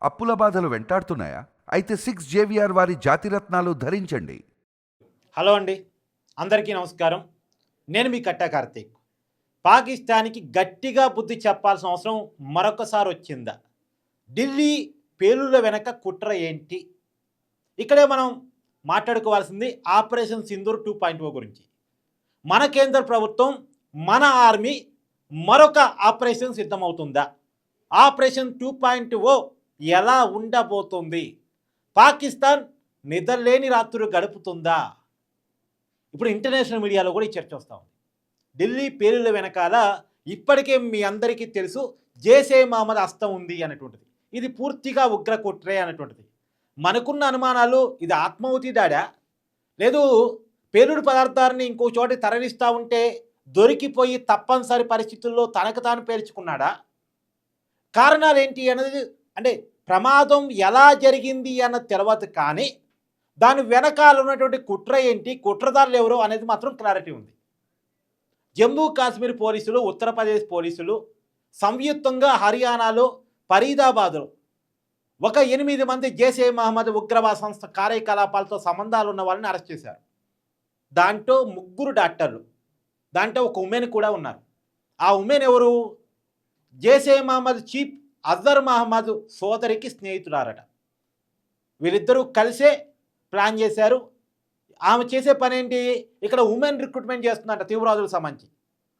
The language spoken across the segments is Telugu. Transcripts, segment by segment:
అప్పుల బాధలు వెంటాడుతున్నాయా? అయితే 6 జేవిఆర్ వారి జాతిరత్నాలు ధరించండి. హలో అండి, అందరికీ నమస్కారం. నేను మీ కట్టా కార్తీక్. పాకిస్తాన్కి గట్టిగా బుద్ధి చెప్పాల్సిన అవసరం మరొకసారి వచ్చిందా? ఢిల్లీ పేలుళ్ల వెనక కుట్ర ఏంటి? ఇక్కడే మనం మాట్లాడుకోవాల్సింది ఆపరేషన్ సింధూర్ 2.0 గురించి. మన కేంద్ర ప్రభుత్వం, మన ఆర్మీ మరొక ఆపరేషన్ సిద్ధమవుతుందా? ఆపరేషన్ 2.0 ఎలా ఉండబోతుంది? పాకిస్తాన్ నిద్రలేని రాత్రులు గడుపుతుందా? ఇప్పుడు ఇంటర్నేషనల్ మీడియాలో కూడా ఈ చర్చ వస్తూ ఉంది. ఢిల్లీ పేలుళ్ల వెనకాల ఇప్పటికే మీ అందరికీ తెలుసు జైషే మహమ్మద్ హస్తం ఉంది అనేటువంటిది. ఇది పూర్తిగా ఉగ్ర కుట్రే అనేటువంటిది. మనకున్న అనుమానాలు, ఇది ఆత్మాహుతి దాడా, లేదు పేలుడు పదార్థాన్ని ఇంకో చోట తరలిస్తూ ఉంటే దొరికిపోయి తప్పనిసరి పరిస్థితుల్లో తనకు తాను పేర్చుకున్నాడా? కారణాలు ఏంటి అన్నది, అంటే ప్రమాదం ఎలా జరిగింది అన్నది తెలియదు, కానీ దాని వెనకాల ఉన్నటువంటి కుట్ర ఏంటి, కుట్రదారులు ఎవరు అనేది మాత్రం క్లారిటీ ఉంది. జమ్మూ కాశ్మీర్ పోలీసులు, ఉత్తరప్రదేశ్ పోలీసులు సంయుక్తంగా హర్యానాలో ఫరీదాబాద్లో ఒక 8 మంది జైషే మహమ్మద్ ఉగ్రవాద సంస్థ కార్యకలాపాలతో సంబంధాలు ఉన్న వాళ్ళని అరెస్ట్ చేశారు. దాంట్లో 3 డాక్టర్లు, దాంట్లో ఒక ఉమెన్ కూడా ఉన్నారు. ఆ ఉమెన్ ఎవరు? జైషే మహమ్మద్ చీఫ్ అజర్ మహమ్మద్ సోదరికి స్నేహితురారట. వీళ్ళిద్దరూ కలిసే ప్లాన్ చేశారు. ఆమె చేసే పని ఏంటి? ఇక్కడ ఉమెన్ రిక్రూట్మెంట్ చేస్తుందంట తీవ్రవాదులకు సంబంధించి.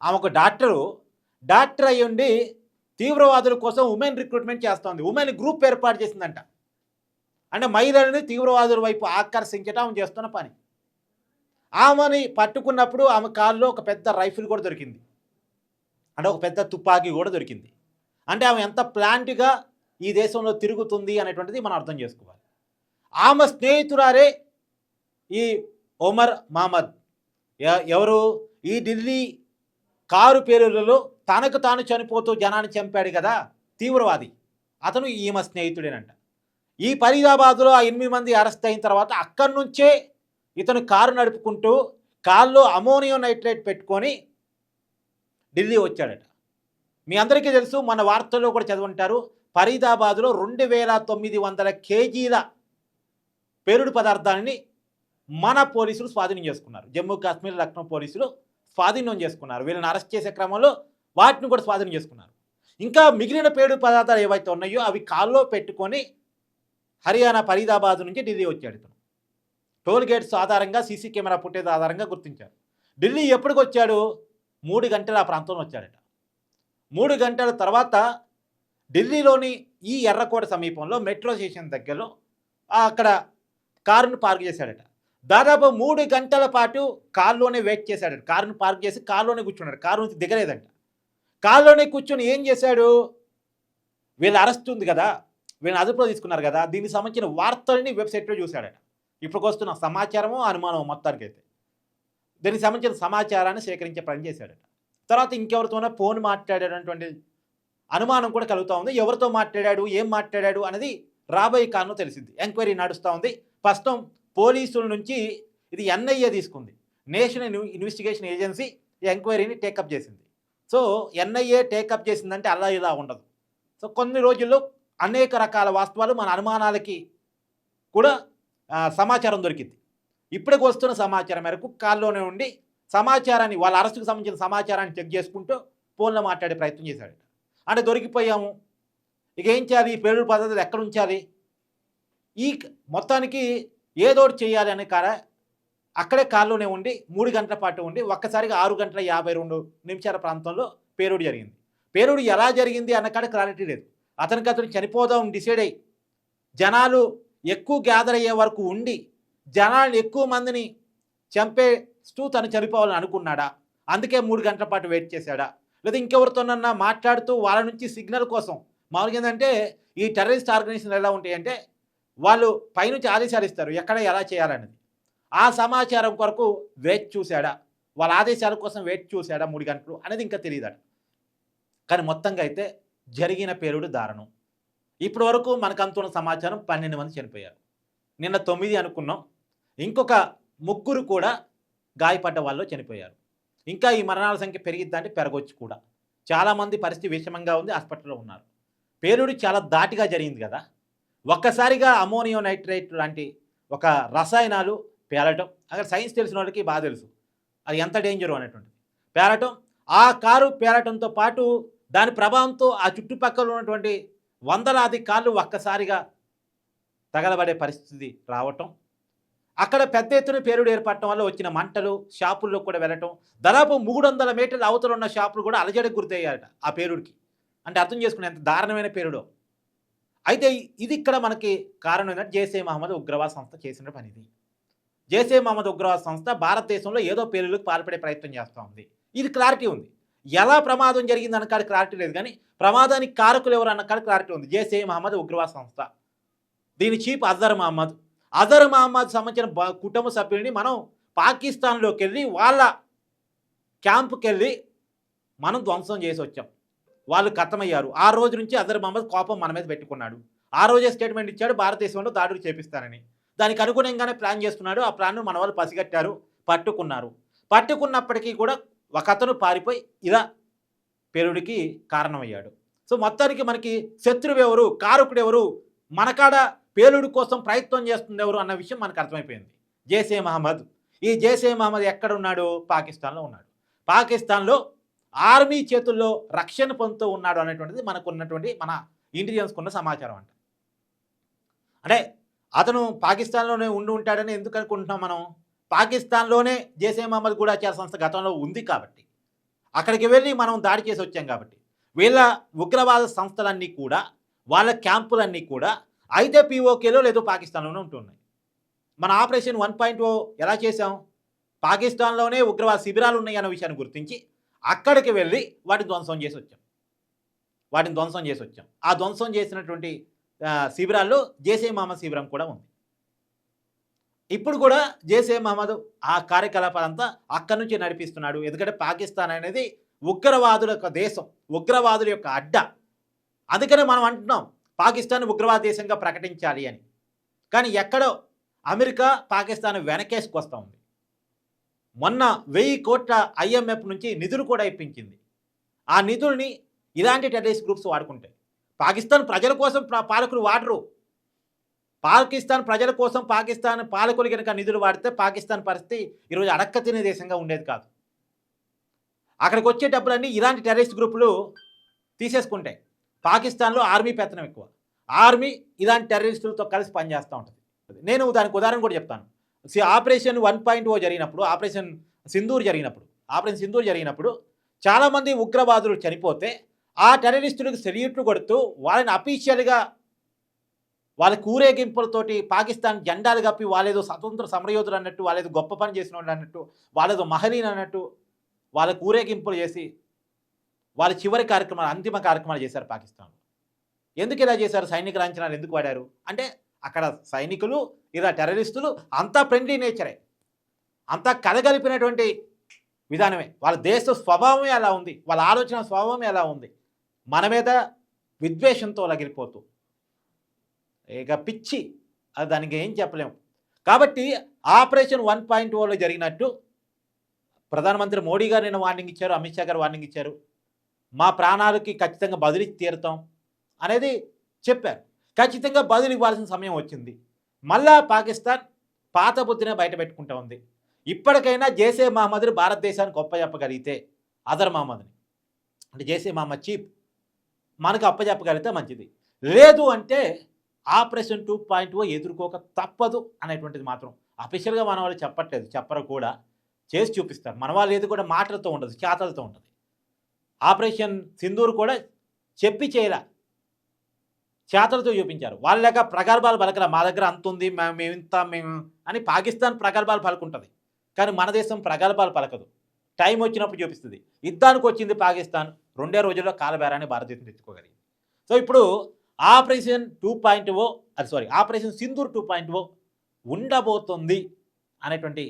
ఆమె ఒక డాక్టర్ అయ్యి ఉండి తీవ్రవాదుల కోసం ఉమెన్ రిక్రూట్మెంట్ చేస్తోంది. ఉమెన్ గ్రూప్ ఏర్పాటు చేసిందంట. అంటే మహిళలని తీవ్రవాదుల వైపు ఆకర్షించడం ఆమె చేస్తున్న పని. ఆమెని పట్టుకున్నప్పుడు ఆమె కాల్లో ఒక పెద్ద రైఫిల్ కూడా దొరికింది, అంటే ఒక పెద్ద తుపాకీ కూడా దొరికింది. అంటే ఆమె ఎంత ప్లాంట్గా ఈ దేశంలో తిరుగుతుంది అనేటువంటిది మనం అర్థం చేసుకోవాలి. ఆమె స్నేహితురారే ఈ ఒమర్ మహమ్మద్. ఎవరు? ఈ ఢిల్లీ కారు పేలుళ్లలో తనకు తాను చనిపోతూ జనాన్ని చంపాడు కదా తీవ్రవాది, అతను ఈమె స్నేహితుడేనంట. ఈ ఫరీదాబాద్లో ఆ 8 మంది అరెస్ట్ అయిన తర్వాత అక్కడి నుంచే ఇతను కారు నడుపుకుంటూ కారులో అమోనియం నైట్రేట్ పెట్టుకొని ఢిల్లీ వచ్చాడట. మీ అందరికీ తెలుసు, మన వార్తల్లో కూడా చదువుంటారు, ఫరీదాబాద్లో 2900 కేజీల పేలుడు పదార్థాలని మన పోలీసులు స్వాధీనం చేసుకున్నారు. జమ్మూ కాశ్మీర్, లక్నో పోలీసులు స్వాధీనం చేసుకున్నారు. వీళ్ళని అరెస్ట్ చేసే క్రమంలో వాటిని కూడా స్వాధీనం చేసుకున్నారు. ఇంకా మిగిలిన పేలుడు పదార్థాలు ఏవైతే ఉన్నాయో అవి కాల్లో పెట్టుకొని హర్యానా ఫరీదాబాద్ నుంచి ఢిల్లీ వచ్చాడు ఇతను. టోల్ గేట్స్ ఆధారంగా, సీసీ కెమెరా ఫుటేజ్ ఆధారంగా గుర్తించారు. ఢిల్లీ ఎప్పటికి వచ్చాడు? 3 గంటలు ఆ ప్రాంతంలో వచ్చాడట. 3 గంటల తర్వాత ఢిల్లీలోని ఈ ఎర్రకోట సమీపంలో మెట్రో స్టేషన్ దగ్గరలో అక్కడ కారును పార్క్ చేశాడట. దాదాపు 3 గంటల పాటు కారులోనే వెయిట్ చేశాడట. కారును పార్క్ చేసి కారులోనే కూర్చున్నాడు. కారు నుంచి దిగలేదంట. కారులోనే కూర్చొని ఏం చేశాడు? వీళ్ళ అరెస్ట్ ఉంది కదా, వీళ్ళని అదుపులో తీసుకున్నారు కదా, దీనికి సంబంధించిన వార్తల్ని వెబ్సైట్లో చూశాడట. ఇప్పటికి వస్తున్న సమాచారము, అనుమానం మొత్తానికైతే దీనికి సంబంధించిన సమాచారాన్ని సేకరించే పని చేశాడట. తర్వాత ఇంకెవరితోనో ఫోన్ మాట్లాడేటటువంటి అనుమానం కూడా కలుగుతూ ఉంది. ఎవరితో మాట్లాడాడు, ఏం మాట్లాడాడు అనేది రాబోయే కాలంలో తెలిసింది. ఎంక్వైరీ నడుస్తూ ఉంది. ప్రస్తుతం పోలీసుల నుంచి ఇది ఎన్ఐఏ తీసుకుంది, నేషనల్ ఇన్వెస్టిగేషన్ ఏజెన్సీ ఈ ఎంక్వైరీని టేకప్ చేసింది. సో ఎన్ఐఏ టేకప్ చేసిందంటే అలా ఇలా ఉండదు. సో కొన్ని రోజుల్లో అనేక రకాల వాస్తవాలు, మన అనుమానాలకి కూడా సమాచారం దొరికింది. ఇప్పటికి వస్తున్న సమాచారం మేరకు కాల్లోనే ఉండి సమాచారాన్ని, వాళ్ళ అరెస్టుకు సంబంధించిన సమాచారాన్ని చెక్ చేసుకుంటూ ఫోన్లో మాట్లాడే ప్రయత్నం చేశాడు. అంటే దొరికిపోయాము, ఇక ఏం చేయాలి, ఈ పేలుడు పద్ధతులు ఎక్కడ ఉంచాలి, ఈ మొత్తానికి ఏదోటి చేయాలి అనే అక్కడే కారులోనే ఉండి 3 గంటల పాటు ఉండి ఒక్కసారిగా 6:52 ప్రాంతంలో పేలుడు జరిగింది. పేలుడు ఎలా జరిగింది అన్న క్లారిటీ లేదు. అతను చనిపోదాం డిసైడ్ అయ్యి జనాలు ఎక్కువ గ్యాదర్ అయ్యే వరకు ఉండి జనాలు ఎక్కువ మందిని చంపేస్తూ తను చనిపోవాలని అనుకున్నాడా? అందుకే 3 గంటల పాటు వెయిట్ చేశాడా? లేదా ఇంకెవరితోనన్నా మాట్లాడుతూ వాళ్ళ నుంచి సిగ్నల్ కోసం, మామూలుగా ఏంటంటే ఈ టెర్రరిస్ట్ ఆర్గనైజేషన్ ఎలా ఉంటాయంటే వాళ్ళు పైనుంచి ఆదేశాలు ఇస్తారు ఎక్కడ ఎలా చేయాలనేది. ఆ సమాచారం కొరకు వెయిట్ చూశాడా, వాళ్ళ ఆదేశాల కోసం వెయిట్ చూశాడా 3 గంటలు అనేది ఇంకా తెలియదట. కానీ మొత్తంగా అయితే జరిగిన పేలుడు దారుణం. ఇప్పటి వరకు మనకు అందుతున్న సమాచారం 12 మంది చనిపోయారు. నిన్న 9 అనుకున్నాం, ఇంకొక 3 కూడా గాయపడ్డ వాళ్ళు చనిపోయారు. ఇంకా ఈ మరణాల సంఖ్య పెరిగిద్దంటే పెరగొచ్చు కూడా. చాలామంది పరిస్థితి విషమంగా ఉంది, హాస్పిటల్లో ఉన్నారు. పేలుడు చాలా ధాటిగా జరిగింది కదా. ఒక్కసారిగా అమోనియం నైట్రేట్ లాంటి ఒక రసాయనాలు పేలటం, అక్కడ సైన్స్ తెలిసిన వాళ్ళకి బాగా తెలుసు అది ఎంత డేంజరు అనేటువంటిది. పేలటం, ఆ కారు పేలటంతో పాటు దాని ప్రభావంతో ఆ చుట్టుపక్కల ఉన్నటువంటి వందలాది కార్లు ఒక్కసారిగా తగలబడే పరిస్థితి రావటం, అక్కడ పెద్ద ఎత్తున పేలుడు ఏర్పడటం వల్ల వచ్చిన మంటలు షాపుల్లో కూడా వెళ్ళటం, దాదాపు 300 మీటర్ల అవతల ఉన్న షాపులు కూడా అలజడికి గురయ్యాయట ఆ పేలుడికి. అంటే అర్థం చేసుకునే ఎంత దారుణమైన పేలుడో. అయితే ఇది ఇక్కడ మనకి కారణం ఏంటంటే జైషే మహమ్మద్ ఉగ్రవాద సంస్థ చేసిన పని ఇది. జైషే మహమ్మద్ ఉగ్రవాద సంస్థ భారతదేశంలో ఏదో పేలులకు పాల్పడే ప్రయత్నం చేస్తూ ఉంది. ఇది క్లారిటీ ఉంది. ఎలా ప్రమాదం జరిగింది అన్న కాడ క్లారిటీ లేదు, కానీ ప్రమాదానికి కారకులు ఎవరు అన్న కాడ క్లారిటీ ఉంది. జైషే మహమ్మద్ ఉగ్రవాద సంస్థ, దీని చీఫ్ అజర్ మహమ్మద్. అజర్ మహమ్మద్ సంబంధించిన కుటుంబ సభ్యుల్ని మనం పాకిస్తాన్లోకి వెళ్ళి వాళ్ళ క్యాంపుకి వెళ్ళి మనం ధ్వంసం చేసి వచ్చాం. వాళ్ళు ఖతమయ్యారు. ఆ రోజు నుంచి అజర్ మహమ్మద్ కోపం మన మీద పెట్టుకున్నాడు. ఆ రోజే స్టేట్మెంట్ ఇచ్చాడు భారతదేశంలో దాడులు చేపిస్తానని. దానికి అనుగుణంగానే ప్లాన్ చేస్తున్నాడు. ఆ ప్లాన్ను మన వాళ్ళు పసిగట్టారు, పట్టుకున్నారు. పట్టుకున్నప్పటికీ కూడా ఒక అతను పారిపోయి ఇలా పేలుడికి కారణమయ్యాడు. సో మొత్తానికి మనకి శత్రువు ఎవరు, కారకుడు ఎవరు, మనకాడ పేలుడు కోసం ప్రయత్నం చేస్తుంది ఎవరు అన్న విషయం మనకు అర్థమైపోయింది. జైషే మహమ్మద్. ఈ జైషే మహమ్మద్ ఎక్కడ ఉన్నాడు? పాకిస్తాన్లో ఉన్నాడు. పాకిస్తాన్లో ఆర్మీ చేతుల్లో రక్షణ పొందుతూ ఉన్నాడు అనేటువంటిది మనకు ఉన్నటువంటి మన ఇంటెలిజెన్స్కు ఉన్న సమాచారం అంట. అంటే అతను పాకిస్తాన్లోనే ఉండి ఉంటాడని ఎందుకు అనుకుంటున్నాం మనం? పాకిస్తాన్లోనే జైషే మహమ్మద్ గూఢాచార సంస్థ గతంలో ఉంది కాబట్టి, అక్కడికి వెళ్ళి మనం దాడి చేసి వచ్చాం కాబట్టి, వీళ్ళ ఉగ్రవాద సంస్థలన్నీ కూడా, వాళ్ళ క్యాంపులన్నీ కూడా అయితే పీఓకేలో లేదో పాకిస్తాన్లోనే ఉంటున్నాయి. మన ఆపరేషన్ 1.0 ఎలా చేసాం? పాకిస్తాన్లోనే ఉగ్రవాద శిబిరాలు ఉన్నాయి అన్న విషయాన్ని గుర్తించి అక్కడికి వెళ్ళి వాటిని ధ్వంసం చేసి వచ్చాం. ఆ ధ్వంసం చేసినటువంటి శిబిరాల్లో జైషే మహమ్మద్ శిబిరం కూడా ఉంది. ఇప్పుడు కూడా జైషే మహమ్మద్ ఆ కార్యకలాపాలంతా అక్కడి నుంచి నడిపిస్తున్నాడు. ఎందుకంటే పాకిస్తాన్ అనేది ఉగ్రవాదుల యొక్క దేశం, ఉగ్రవాదుల యొక్క అడ్డ. అందుకనే మనం అంటున్నాం పాకిస్తాన్ ఉగ్రవాద దేశంగా ప్రకటించాలి అని. కానీ ఎక్కడో అమెరికా పాకిస్తాన్ వెనకేసుకొస్తూ ఉంది. మొన్న 1000 కోట్ల IMF నుంచి నిధులు కూడా ఇప్పించింది. ఆ నిధుల్ని ఇలాంటి టెర్రరిస్ట్ గ్రూప్స్ వాడుకుంటాయి. పాకిస్తాన్ ప్రజల కోసం పాలకులు వాడరు. పాకిస్తాన్ ప్రజల కోసం పాకిస్తాన్ పాలకులు కనుక నిధులు వాడితే పాకిస్తాన్ పరిస్థితి ఈరోజు అడక్క తినే దేశంగా ఉండేది కాదు. అక్కడికి వచ్చే డబ్బులన్నీ ఇలాంటి టెర్రరిస్ట్ గ్రూపులు తీసేసుకుంటాయి. పాకిస్తాన్లో ఆర్మీ పెత్తనం ఎక్కువ. ఆర్మీ ఇలాంటి టెర్రరిస్టులతో కలిసి పనిచేస్తూ ఉంటుంది. నేను దానికి ఉదాహరణ కూడా చెప్తాను. ఆపరేషన్ 1.0 జరిగినప్పుడు, ఆపరేషన్ సింధూర్ జరిగినప్పుడు చాలామంది ఉగ్రవాదులు చనిపోతే ఆ టెర్రరిస్టులకు సెల్యూట్లు కొడుతూ వాళ్ళని అఫీషియల్గా వాళ్ళ ఊరేగింపులతోటి పాకిస్తాన్ జెండాలు కప్పి వాళ్ళేదో స్వతంత్ర సమరయోధులు అన్నట్టు, వాళ్ళేదో గొప్ప పని చేసిన వాళ్ళు అన్నట్టు, వాళ్ళేదో మహలీన్ అన్నట్టు వాళ్ళకు ఊరేగింపులు చేసి వాళ్ళ చివరి కార్యక్రమాలు, అంతిమ కార్యక్రమాలు చేశారు పాకిస్తాన్లో. ఎందుకు ఇలా చేశారు? సైనిక లాంఛనాలు ఎందుకు వాడారు అంటే అక్కడ సైనికులు ఇలా టెర్రరిస్టులు అంతా ఫ్రెండ్లీ నేచరే, అంతా కలగలిపినటువంటి విధానమే. వాళ్ళ దేశ స్వభావమే అలా ఉంది, వాళ్ళ ఆలోచన స్వభావమే అలా ఉంది. మన మీద విద్వేషంతో లగిలిపోతూ ఇక పిచ్చి, అది దానికి ఏం చెప్పలేము. కాబట్టి ఆపరేషన్ 1.0లో జరిగినట్టు ప్రధానమంత్రి మోడీ గారు నిన్న వార్నింగ్ ఇచ్చారు, అమిత్ షా గారు వార్నింగ్ ఇచ్చారు. మా ప్రాణాలకి ఖచ్చితంగా బదిలీ తీరుతాం అనేది చెప్పారు. ఖచ్చితంగా బదిలీ ఇవ్వాల్సిన సమయం వచ్చింది. మళ్ళా పాకిస్తాన్ పాత బుద్ధినే బయట పెట్టుకుంటూ ఉంది. ఇప్పటికైనా జైషే మహమ్మద్ని భారతదేశానికి అప్పచెప్పగలిగితే, అజర్ మహమ్మద్ని అంటే జైషే మహమ్మద్ చీఫ్ మనకు అప్పచెప్పగలిగితే మంచిది. లేదు అంటే ఆపరేషన్ 2.0 ఎదుర్కోక తప్పదు అనేటువంటిది మాత్రం అఫీషియల్గా మన వాళ్ళు చెప్పట్లేదు, చెప్పరు కూడా, చేసి చూపిస్తారు. మన వాళ్ళు ఏది కూడా మాటలతో ఉండదు, చేతలతో ఉంటుంది. ఆపరేషన్ సింధూర్ కూడా చెప్పి చేయలే, చేతలతో చూపించారు. వాళ్ళ లేక ప్రగల్భాలు పలకరా, మా దగ్గర అంత ఉంది, మేము అని పాకిస్తాన్ ప్రగల్భాలు పలుకుంటుంది. కానీ మన దేశం ప్రగల్భాలు పలకదు, టైం వచ్చినప్పుడు చూపిస్తుంది. యుద్ధానికి వచ్చింది పాకిస్తాన్, 2 రోజుల్లో కాలబేరాన్ని భారతదేశం తెచ్చుకోగలిగింది. సో ఇప్పుడు ఆపరేషన్ సింధూర్ 2.0 ఉండబోతుంది అనేటువంటి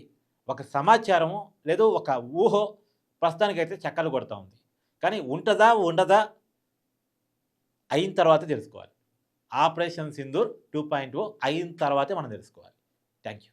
ఒక సమాచారము లేదు ఒక ఊహో ప్రస్తుతానికైతే చక్కలు కొడుతూ ఉంది. కానీ ఉంటుందా ఉండదా అయిన తర్వాత తెలుసుకోవాలి. ఆపరేషన్ సింధూర్ 2.0 అయిన తర్వాతే మనం తెలుసుకోవాలి. Thank you.